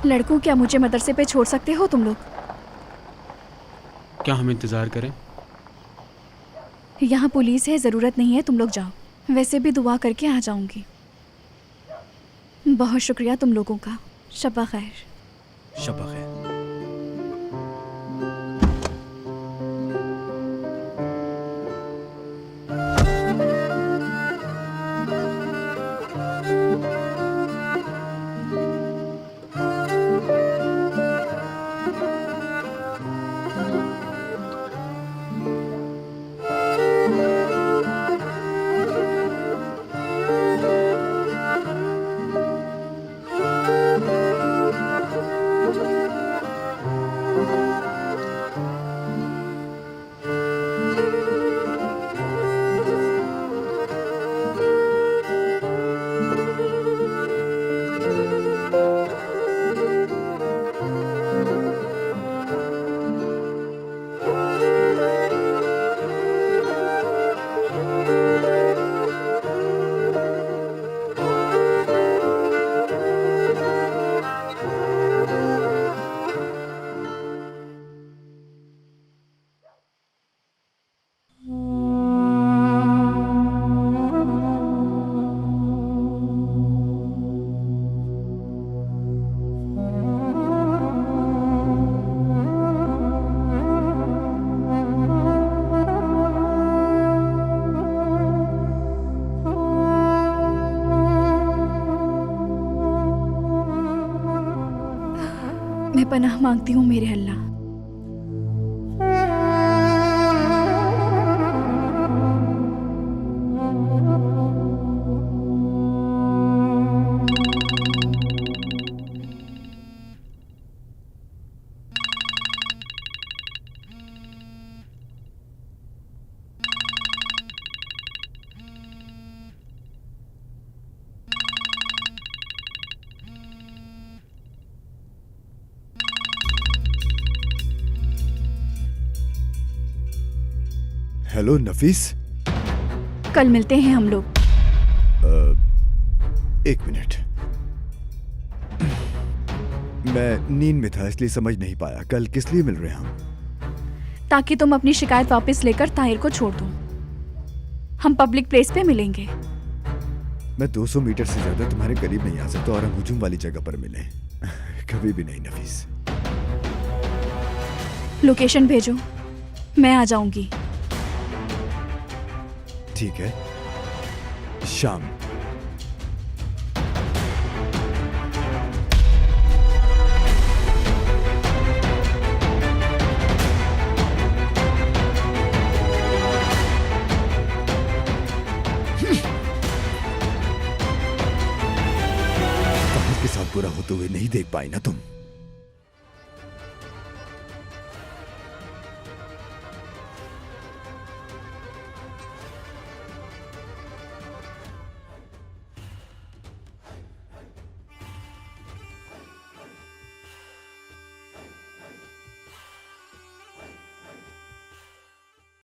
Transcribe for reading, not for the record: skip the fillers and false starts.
लड़कों, क्या मुझे मदरसे पे छोड़ सकते हो तुम लोग? क्या हम इंतज़ार करें? यहाँ पुलिस है, ज़रूरत नहीं है, तुम लोग जाओ। वैसे भी दुआ करके आ जाऊंगी। बहुत शुक्रिया तुम लोगों का। शब्बा खैर। शब्बा खैर। मैं पनाह मांगती हूँ मेरे अल्लाह। हेलो नफीस। कल मिलते हैं हम लोग। एक मिनट, मैं नींद में था इसलिए समझ नहीं पाया। कल किस लिए मिल रहे हैं हम? ताकि तुम अपनी शिकायत वापस लेकर ताहिर को छोड़ दो। हम पब्लिक प्लेस पे मिलेंगे। मैं 200 मीटर से ज्यादा तुम्हारे करीब नहीं आ सकता और हम हुजूम वाली जगह पर मिले कभी भी नहीं नफीस। लोकेशन भेजो, मैं आ जाऊंगी। ठीक है, शाम। के साथ बुरा होते हुए नहीं देख पाई ना तुम।